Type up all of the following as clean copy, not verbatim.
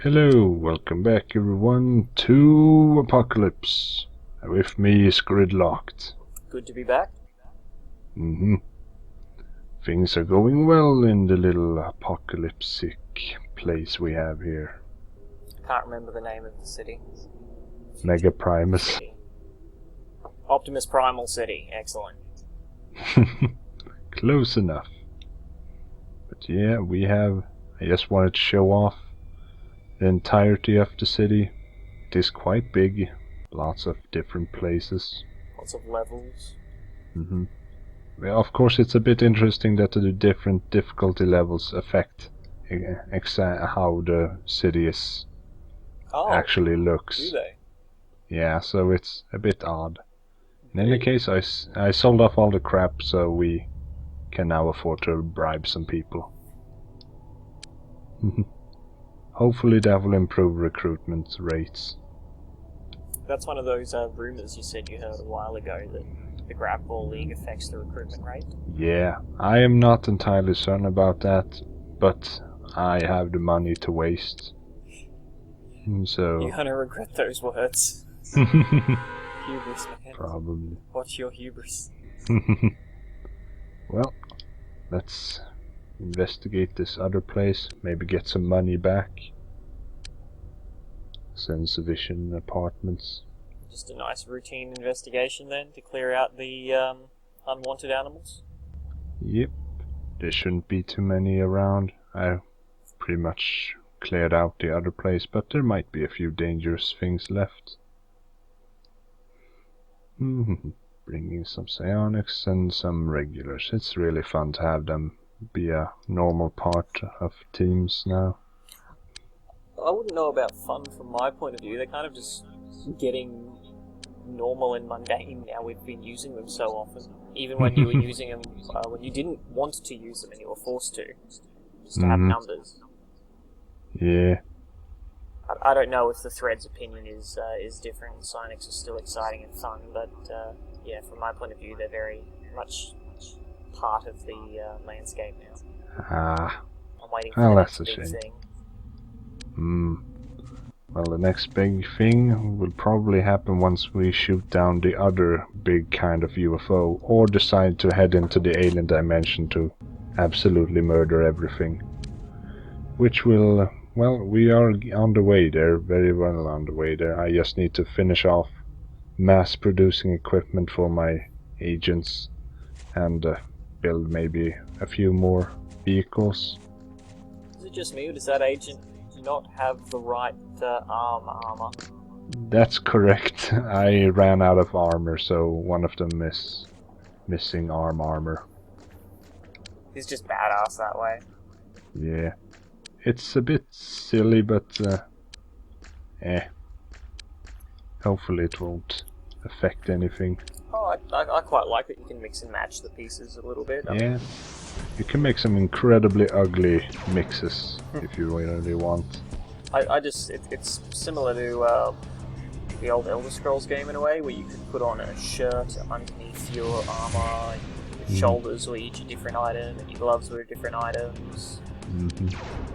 Hello, welcome back everyone to Apocalypse. With me is Gridlocked. Good to be back. Things are going well in the little apocalyptic place we have here. Can't remember the name of the city. Mega Primus. City. Optimus Primal City. Excellent. Close enough. But yeah, I just wanted to show off the entirety of the city. It is quite big. Lots of different places. Lots of levels. Well, of course, it's a bit interesting that the different difficulty levels affect how the city actually looks. Do they? Yeah, so it's a bit odd. In any case, I sold off all the crap, so we can now afford to bribe some people. Hopefully that will improve recruitment rates. That's one of those rumors you said you heard a while ago, that the Grab Ball League affects the recruitment rate. Yeah, I am not entirely certain about that, but I have the money to waste. So You're gonna regret those words. Hubris, man. Probably. What's your hubris? Well, let's investigate this other place, maybe get some money back. Sense Vision Apartments. Just a nice routine investigation then, to clear out the unwanted animals? Yep, there shouldn't be too many around. I pretty much cleared out the other place, but there might be a few dangerous things left. Bringing some psionics and some regulars. It's really fun to have them be a normal part of teams now. I wouldn't know about fun from my point of view. They're kind of just getting normal and mundane now. We've been using them so often. Even when you were using them, when you didn't want to use them and you were forced to, just to have numbers. Yeah. I don't know if the Thread's opinion is different. Psionics are still exciting and fun, but yeah, from my point of view, they're very much part of the landscape now. I'm waiting for the next big thing. Well, the next big thing will probably happen once we shoot down the other big kind of UFO, or decide to head into the alien dimension to absolutely murder everything. Which will, well, we are on the way there, very well on the way there. I just need to finish off mass producing equipment for my agents and build maybe a few more vehicles. Is it just me, or does that agent not have the right armor? That's correct. I ran out of armor, so one of them is missing armor. He's just badass that way. Yeah. It's a bit silly, but hopefully it won't affect anything. Oh, I quite like that you can mix and match the pieces a little bit. Yeah. You can make some incredibly ugly mixes if you really want. It's similar to the old Elder Scrolls game in a way, where you could put on a shirt underneath your armor, your shoulders were each a different item, and your gloves were different items.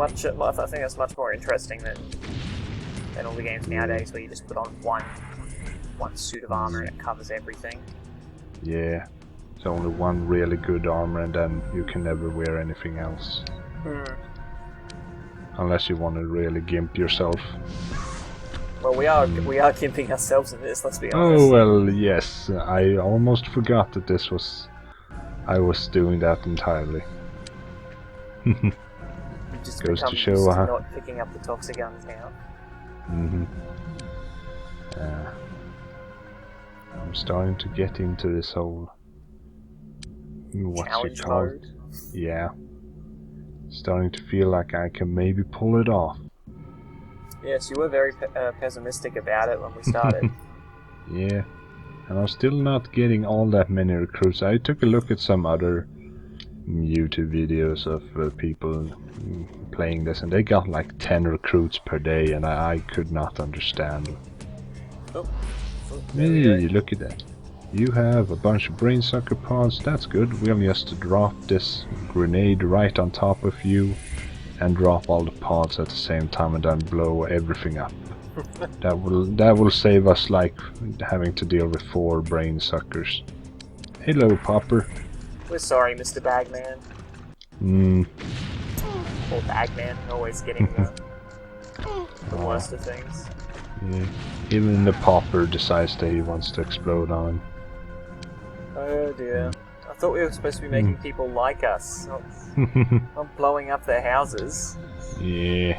I think that's much more interesting than all the games nowadays, where you just put on one suit of armor and it covers everything. Yeah. It's only one really good armor, and then you can never wear anything else. Unless you want to really gimp yourself. Well, we are gimping ourselves in this, let's be honest. Oh, well, yes. I almost forgot that I was doing that entirely. Just goes to show used to not picking up the toxic guns now. I'm starting to get into this whole challenge mode. Yeah. Starting to feel like I can maybe pull it off. Yes, you were very pessimistic about it when we started. Yeah. And I'm still not getting all that many recruits. I took a look at some other YouTube videos of people playing this, and they got like 10 recruits per day, and I could not understand. Hey, look at that. You have a bunch of brain sucker pods, that's good. We'll just drop this grenade right on top of you and drop all the pods at the same time and then blow everything up. That will save us like having to deal with 4 brain suckers. Hello, Popper. We're sorry, Mr. Bagman. Poor Bagman, always getting the worst of things. Yeah. Even the Popper decides that he wants to explode on him. Oh dear. I thought we were supposed to be making people like us, not blowing up their houses. Yeah.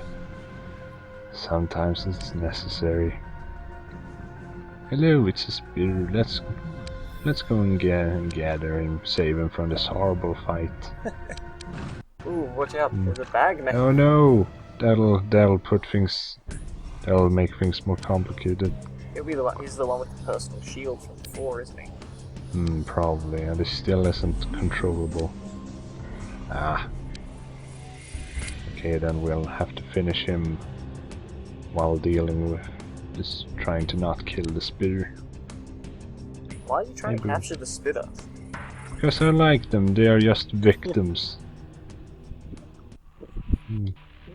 Sometimes it's necessary. Hello, it's a spirit. Let's go and gather and save him from this horrible fight. Ooh, watch out! There's a Bagman. Oh no! That'll put things. That'll make things more complicated. He'll be the one. He's the one with the personal shield from before, isn't he? Probably, and it still isn't controllable. Ah. Okay, then we'll have to finish him while dealing with just trying to not kill the spitter. Why are you trying to capture the spitter? Because I like them, they are just victims.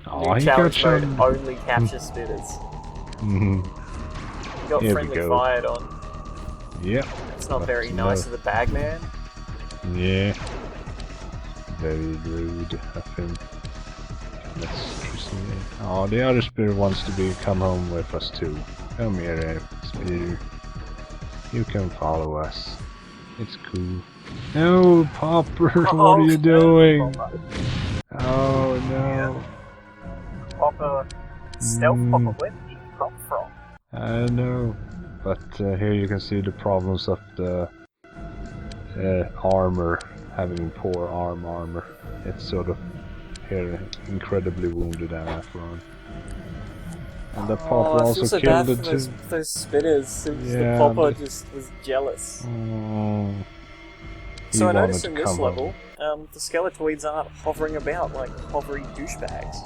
Oh, he got Challenge mode some. only capture spitters. You got Here we friendly go. fired on. Yep. It's not But very no. nice of the Bagman. Yeah. Very rude of him. Let's proceed. Oh, the other spirit wants to come home with us too. Come here, spirit. You can follow us. It's cool. No, Popper, what are you doing? Oh no. Popper. Stealth Popper, where did he come from? I know. But here you can see the problems of the armor, having poor armor. It's sort of here incredibly wounded after on. And the Popper also so killed bad it for too. those spitters. Yeah, The Popper but- just was jealous. Oh, So I he noticed wanted in to this come level, home. the Skeletoids aren't hovering about like hovery douchebags.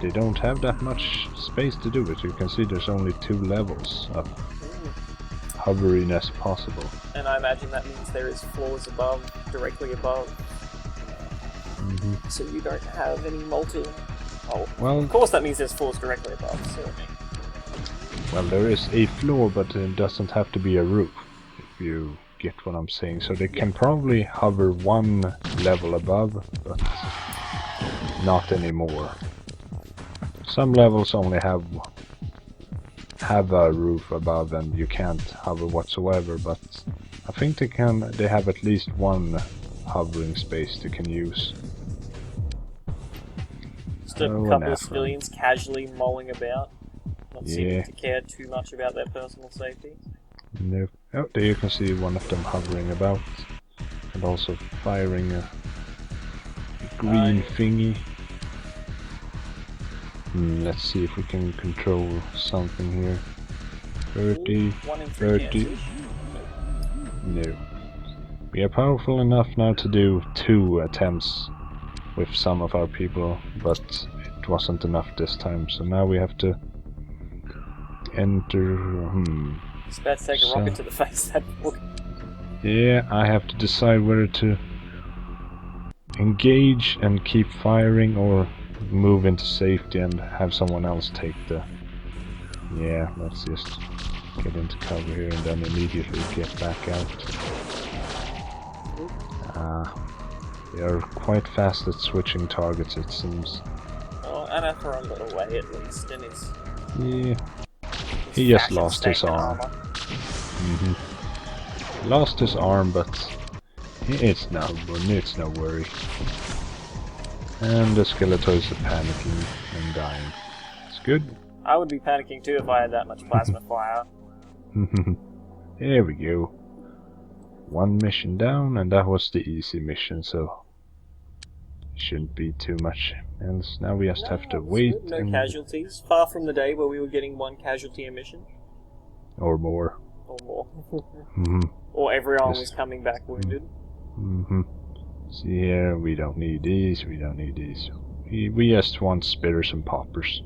They don't have that much space to do it. You can see there's only 2 levels of hoveriness possible. And I imagine that means there is floors above, directly above. So you don't have any molten... Oh, Well, of course that means there's floors directly above, certainly. well, there is a floor, but it doesn't have to be a roof, if you get what I'm saying. So they can probably hover 1 level above, but not anymore. Some levels only have a roof above and you can't hover whatsoever, but I think they have at least 1 hovering space they can use. Just a couple of civilians casually mulling about, not seeming to care too much about their personal safety. No. Oh, there you can see one of them hovering about, and also firing a green thingy. Let's see if we can control something here. 30, 1 in 3 30. answers. No. We are powerful enough now to do 2 attempts with some of our people, but it wasn't enough this time, so now we have to enter... It's about to take a rocket to the face, that book. Yeah, I have to decide whether to engage and keep firing or move into safety and have someone else take the... Yeah, let's just get into cover here and then immediately get back out. They are quite fast at switching targets, it seems. Oh, Anathoron got away at least, and it's... Yeah. He just lost his arm. Lost his arm, but it's no worry. And the Skeletoids are panicking and dying. It's good. I would be panicking too if I had that much plasma fire. There we go. 1 mission down, and that was the easy mission, so shouldn't be too much else. Now we just have to wait. No casualties. Far from the day where we were getting 1 casualty a mission. Or more. Or more. Or everyone was coming back wounded. See here, we don't need these, we don't need these. We just want spitters and poppers.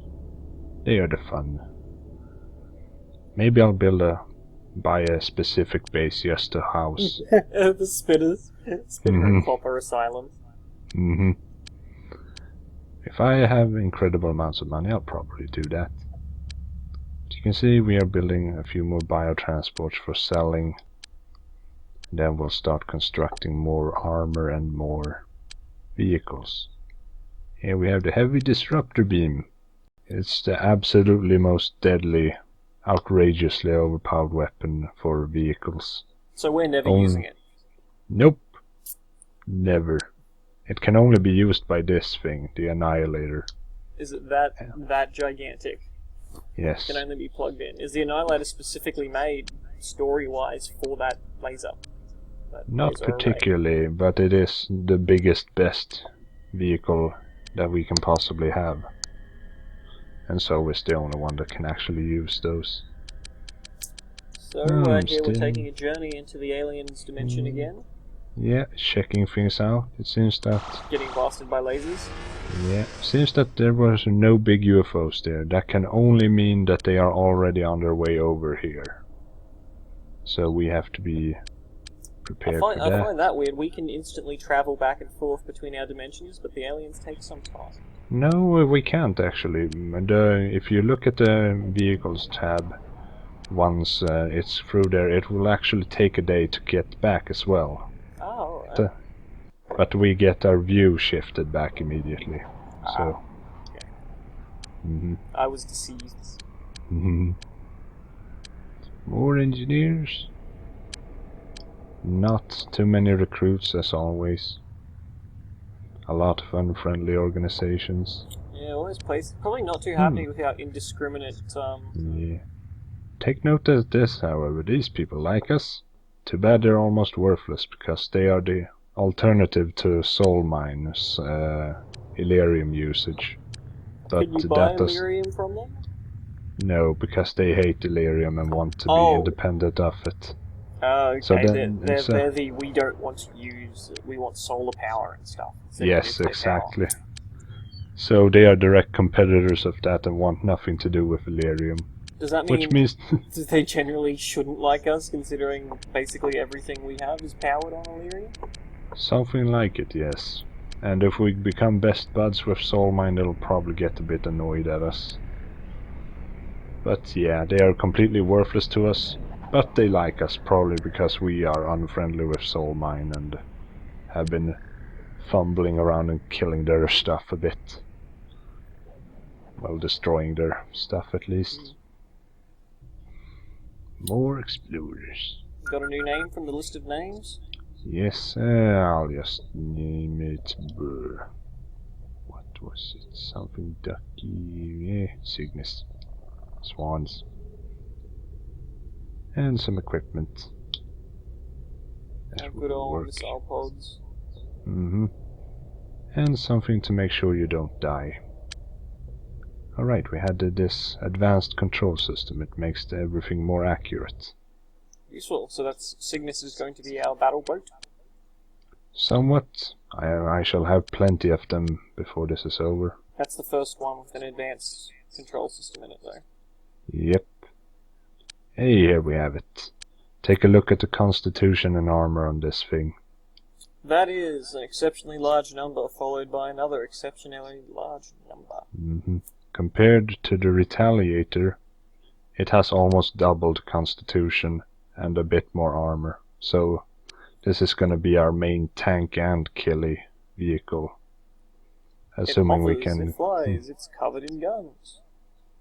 They are the fun. Maybe I'll buy a specific base just to house. The spitters. Spitter and popper asylum. If I have incredible amounts of money, I'll probably do that. As you can see, we are building a few more biotransports for selling. Then we'll start constructing more armor and more vehicles. Here we have the heavy disruptor beam. It's the absolutely most deadly, outrageously overpowered weapon for vehicles. So we're never using it. Nope. Never. It can only be used by this thing, the Annihilator. Is it that gigantic? Yes. It can only be plugged in. Is the Annihilator specifically made, story-wise, for that laser? Not laser array? particularly, but it is the biggest, best vehicle that we can possibly have. And so is the only one that can actually use those. So here we're taking a journey into the aliens dimension again. Yeah, checking things out. It seems that... Getting blasted by lasers. Yeah, seems that there was no big UFOs there. That can only mean that they are already on their way over here. So we have to be prepared for that. I find that weird. We can instantly travel back and forth between our dimensions, but the aliens take some time. No, we can't actually. If you look at the vehicles tab, once it's through there, it will actually take a day to get back as well. Oh, alright. But we get our view shifted back immediately. So. Okay. I was deceived. More engineers. Not too many recruits as always. A lot of unfriendly organizations. Yeah, all this place probably not too happy with our indiscriminate. Yeah. Take note of this, however. These people like us. Too bad they're almost worthless, because they are the alternative to soul mines, Illyrium usage. But can you buy Illyrium from them? No, because they hate Illyrium and want to be independent of it. Okay, so they're the we don't want to use, we want solar power and stuff. Yes, exactly. So they are direct competitors of that and want nothing to do with Illyrium. Does that mean which means they generally shouldn't like us, considering basically everything we have is powered on Illyrium? Something like it, yes. And if we become best buds with Soulmind, they'll probably get a bit annoyed at us. But yeah, they are completely worthless to us. But they like us, probably because we are unfriendly with Soulmind and have been fumbling around and killing their stuff a bit. Well, destroying their stuff at least. More explorers. Got a new name from the list of names? Yes, I'll just name it. What was it? Something ducky. Cygnus. Swans. And some equipment. And good old missile pods. And something to make sure you don't die. Alright, we had this advanced control system. It makes everything more accurate. Useful. So that's Cygnus is going to be our battle boat? Somewhat. I shall have plenty of them before this is over. That's the first one with an advanced control system in it, though. Yep. Hey, here we have it. Take a look at the constitution and armor on this thing. That is an exceptionally large number, followed by another exceptionally large number. Compared to the Retaliator, it has almost doubled constitution and a bit more armor. So this is going to be our main tank and killy vehicle. Assuming we can... It flies, it's covered in guns.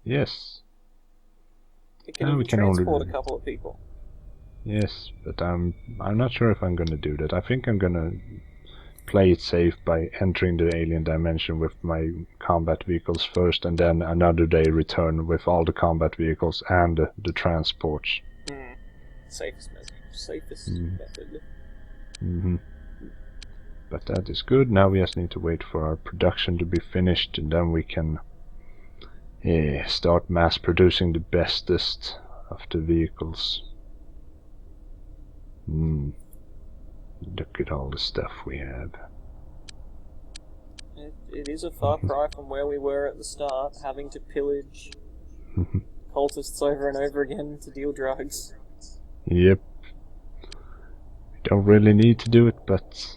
Yes. It can even transport a couple of people. Yes, but I'm not sure if I'm going to do that. I think I'm going to play it safe by entering the alien dimension with my combat vehicles first, and then another day return with all the combat vehicles and the transports. Safest method. But that is good. Now we just need to wait for our production to be finished, and then we can start mass producing the bestest of the vehicles. Look at all the stuff we have. It is a far cry from where we were at the start, having to pillage cultists over and over again to deal drugs. Yep. We don't really need to do it, but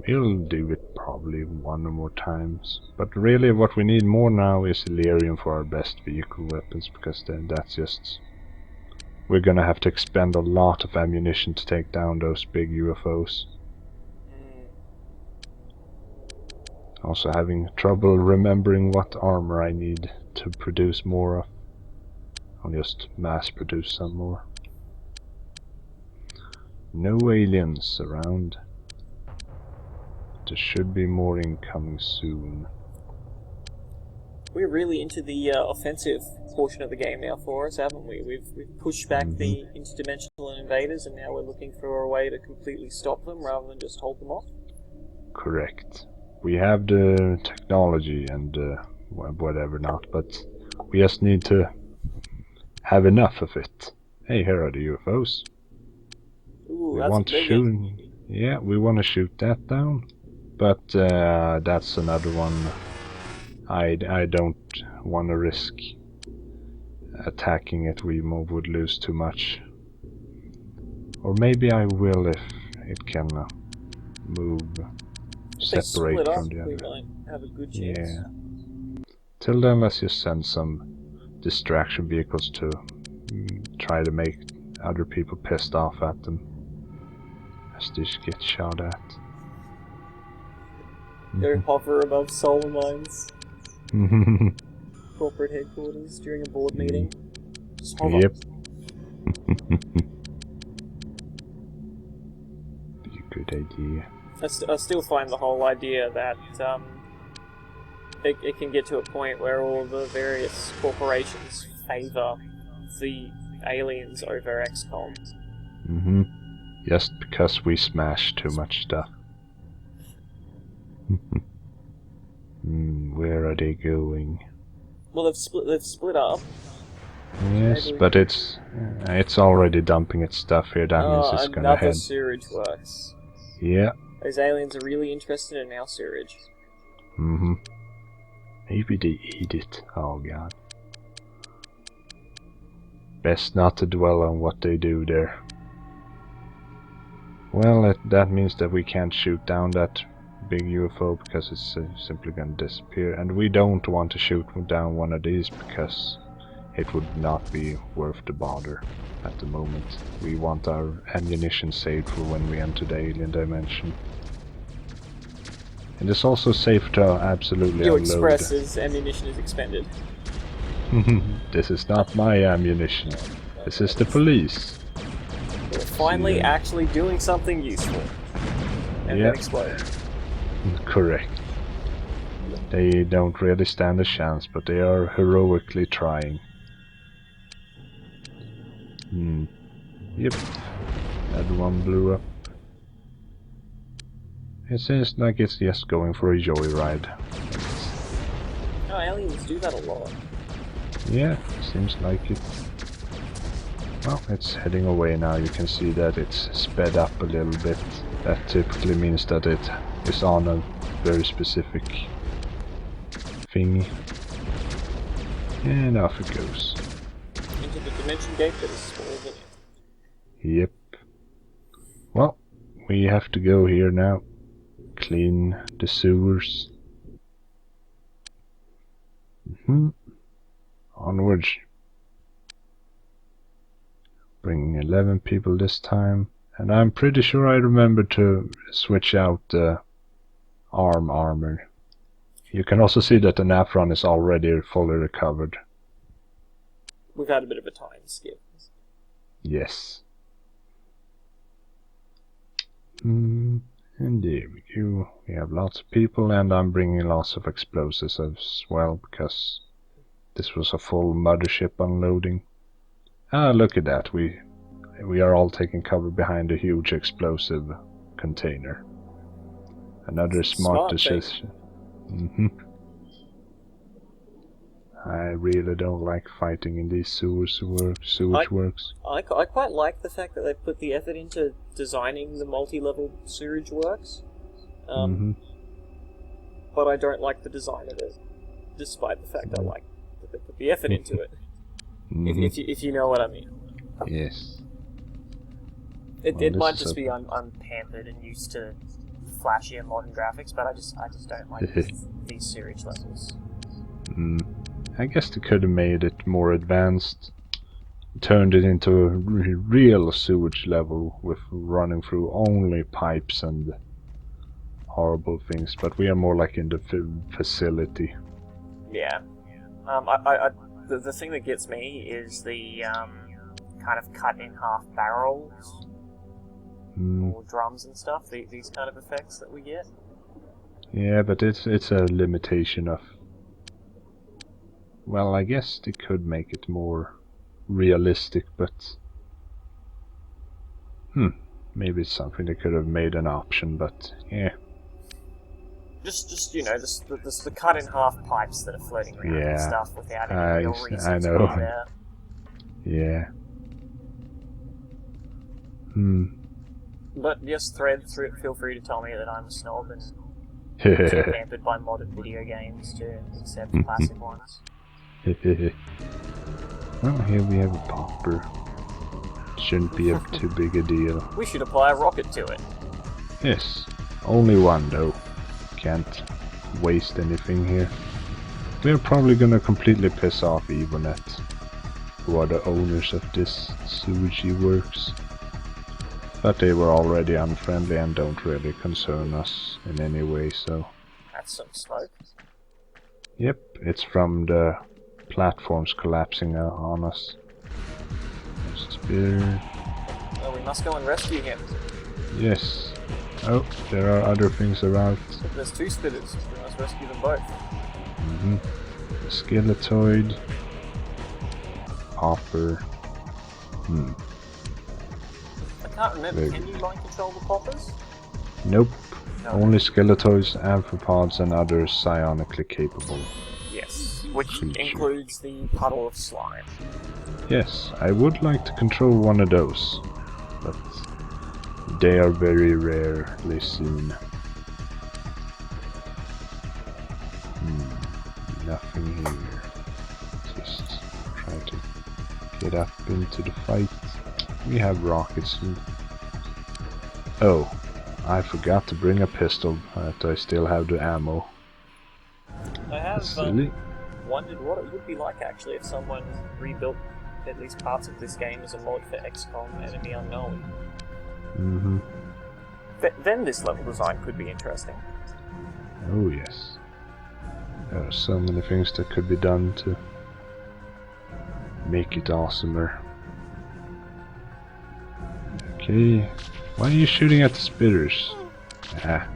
We'll do it probably one or more times. But really what we need more now is Illyrium for our best vehicle weapons, because then that's just... We're gonna have to expend a lot of ammunition to take down those big UFOs. Also having trouble remembering what armor I need to produce more of. I'll just mass produce some more. No aliens around. There should be more incoming soon. We're really into the offensive portion of the game now for us, haven't we? We've pushed back the interdimensional invaders, and now we're looking for a way to completely stop them rather than just hold them off. Correct. We have the technology and whatever not, but we just need to have enough of it. Hey, here are the UFOs. Ooh, We that's want a to big shoot. one. Yeah, we want to shoot that down, but that's another one. I don't want to risk attacking it. We would lose too much. Or maybe I will if it can move, If they separate split up, from the we other. might have a good chance. Yeah. Till then, let's just send some distraction vehicles to try to make other people pissed off at them as they get shot at. They hover above solar mines, corporate headquarters during a board meeting. Just hover. Yep. Be a good idea. I still find the whole idea that it can get to a point where all the various corporations favour the aliens over XCOM. Just because we smash too much stuff. Where are they going? Well, they've split up. Yes, Maybe. but it's already dumping its stuff here. That means it's gonna Another head. sewage works. Yeah. Those aliens are really interested in our sewage. Maybe they eat it. Oh god. Best not to dwell on what they do there. Well, that means that we can't shoot down that big UFO because it's simply gonna disappear. And we don't want to shoot down one of these because it would not be worth the bother at the moment. We want our ammunition saved for when we enter the alien dimension. And it's also safe to absolutely Your unload. Express's ammunition is expended. This is not my ammunition. This is the police. We're finally Yeah. actually doing something useful. And Yeah. then explode. Correct. They don't really stand a chance, but they are heroically trying. Yep. That one blew up. It seems like it's just going for a joyride. No, aliens do that a lot. Yeah, seems like it. Well, it's heading away now. You can see that it's sped up a little bit. That typically means that it is on a very specific thingy. And off it goes. Into the dimension gate that is smaller than it. Yep. Well, we have to go here now. Clean the sewers. Onwards. Bringing 11 people this time. And I'm pretty sure I remember to switch out the armor. You can also see that the Nafron is already fully recovered. We've had a bit of a time skip. Yes. And there we go. We have lots of people, and I'm bringing lots of explosives as well, because this was a full mothership unloading. Ah, look at that. We are all taking cover behind a huge explosive container. Another smart decision. I really don't like fighting in these sewage works. I quite like the fact that they've put the effort into designing the multi-level sewage works. But I don't like the design of it, despite the fact I like that they put the effort into it. If you know what I mean. Yes. It might just be I'm pampered and used to flashier modern graphics, but I just don't like these sewage levels. I guess they could have made it more advanced, turned it into a real sewage level with running through only pipes and horrible things, but we are more like in the facility. Yeah. The thing that gets me is the kind of cut in half barrels or drums and stuff. These kind of effects that we get. Yeah, but it's a limitation of. Well, I guess they could make it more realistic, but maybe it's something they could have made an option. But yeah. Just you know, the cut in half pipes that are floating around and stuff without any real reason I to know. be there. Yeah. But yes, Thread, feel free to tell me that I'm a snob and too pampered by modern video games to accept classic ones. Well, here we have a popper. Shouldn't be too big a deal. We should apply a rocket to it. Yes, only one though. Can't waste anything here. We're probably gonna completely piss off Evonet, who are the owners of this sewagey works. But they were already unfriendly and don't really concern us in any way, so... That's some smoke. Yep, it's from the platforms collapsing on us. There's a spitter. Well, we must go and rescue him. Yes. Oh, there are other things around. There's two spitters. We must rescue them both. Skeletoid. Popper. I can't remember. Can you line control the poppers? Nope. No. Only skeletoids, amphipods, and others psionically capable. Yes, which creature. includes the puddle of slime. Yes, I would like to control one of those, but they are very rarely seen. Nothing here. Just try to get up into the fight. We have rockets. Oh, I forgot to bring a pistol, but I still have the ammo. I have Silly. wondered what it would be like actually if someone rebuilt at least parts of this game as a mod for XCOM Enemy Unknown. Then this level design could be interesting. Oh yes. There are so many things that could be done to make it awesomer. Okay, why are you shooting at the spitters? Ah.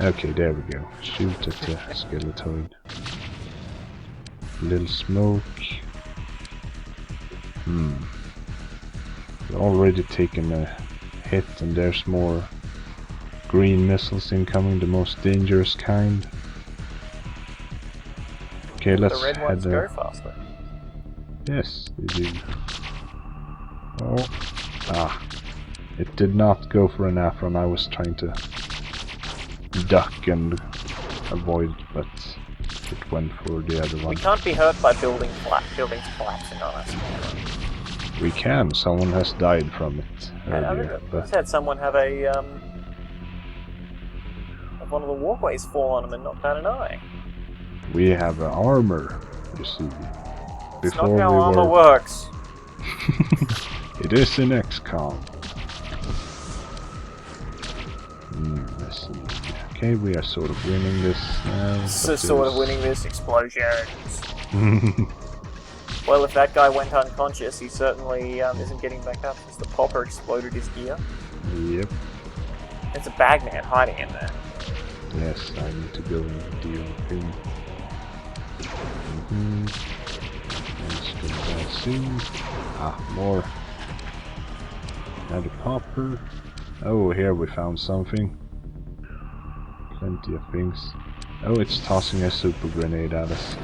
Okay, there we go. Shoot at the skeletoid. Little smoke. We're already taken a hit and there's more green missiles incoming, the most dangerous kind. Okay, let's the red head ones there. go faster. Yes, they do. Oh. It did not go for an Afron. I was trying to duck and avoid, but it went for the other one. We can't be hurt by buildings collapsing on us. We can. Someone has died from it earlier, I but had someone have one of the walkways fall on him and knock out an eye. we have armor, you see. That's not how armor works. It is in XCOM. Let's see. Okay, we are sort of winning this now. Sort of winning this. Explosions. Well, if that guy went unconscious, he certainly isn't getting back up since the popper exploded his gear. Yep. It's a bagman hiding in there. Yes, I need to go and deal with him. Let's get that soon. More. Another popper. Oh, here we found something. Plenty of things. Oh, it's tossing a super grenade at us.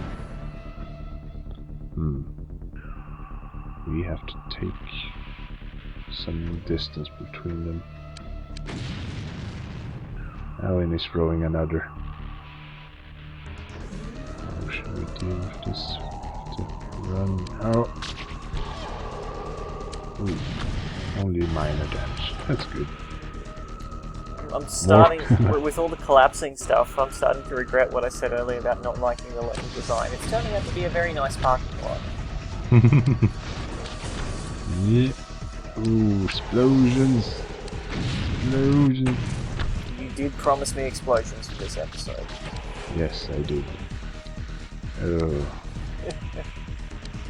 We have to take some distance between them. Oh, and he's throwing another. How should we deal with this? To run. Oh! Ooh, only minor damage. That's good. I'm starting with all the collapsing stuff. I'm starting to regret what I said earlier about not liking the level design. It's turning out to be a very nice parking lot. Yeah. Ooh, explosions. Explosions. You did promise me explosions for this episode. Yes, I did. Oh.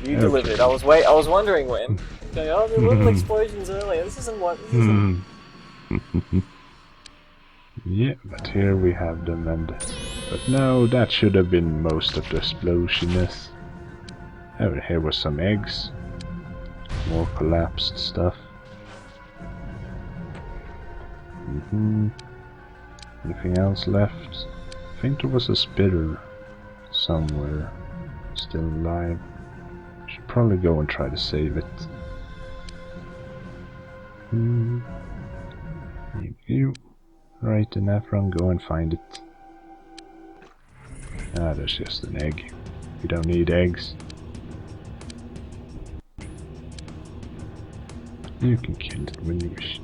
You delivered. I was wondering when. Going, oh, there were little explosions earlier. This isn't what. This isn't. Yeah, but here we have them, and but no, that should have been most of the explosionness. Oh, here was some eggs. More collapsed stuff. Anything else left? I think there was a spitter somewhere still alive. Should probably go and try to save it. Thank you. Right, and Ephron, go and find it. Ah, there's just an egg. We don't need eggs. You can kill it when you wish.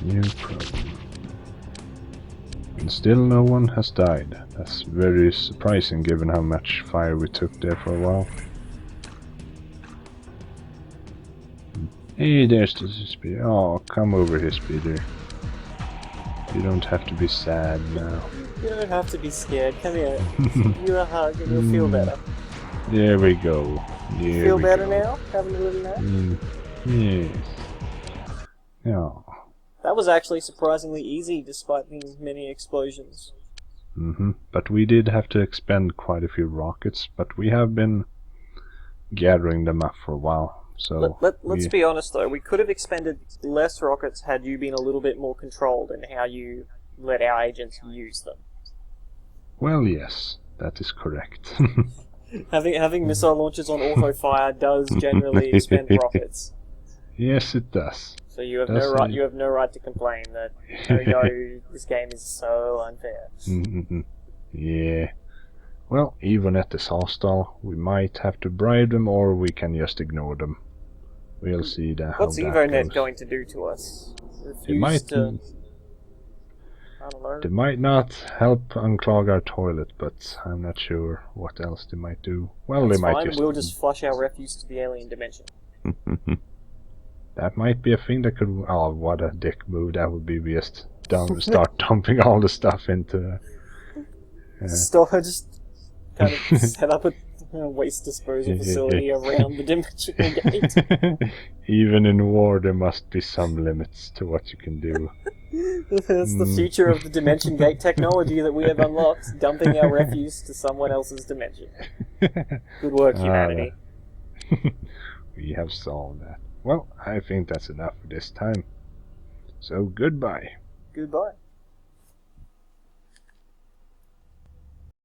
No problem. And still no one has died. That's very surprising given how much fire we took there for a while. Hey, there's the speeder. Oh, come over here, speeder. You don't have to be sad now. You don't have to be scared. Come here. Give you a hug and you'll feel better. There we go. You feel better now? Having a little nap? Yes. Yeah. That was actually surprisingly easy despite the many explosions. But we did have to expend quite a few rockets, but we have been gathering them up for a while. So let's be honest though, we could have expended less rockets had you been a little bit more controlled in how you let our agents use them. Well, yes, that is correct. Having missile launchers on auto fire does generally expend rockets. Yes, it does. So you have no right. You have no right to complain that no, this game is so unfair. Yeah. Well, even at this hostile, we might have to bribe them, or we can just ignore them. We'll see that. What's EvoNet going to do to us? They might. I don't know. They might not help unclog our toilet, but I'm not sure what else they might do. Well, That's they might fine. just. We'll just flush our refuse to the alien dimension. That might be a thing that could. Oh, what a dick move that would be! We just start dumping all the stuff into. Just kind of set up a waste disposal facility around the dimensional gate. Even in war, there must be some limits to what you can do. That's the future of the dimension gate technology that we have unlocked, dumping our refuse to someone else's dimension. Good work, humanity. We have solved that. Well, I think that's enough for this time. So, goodbye. Goodbye.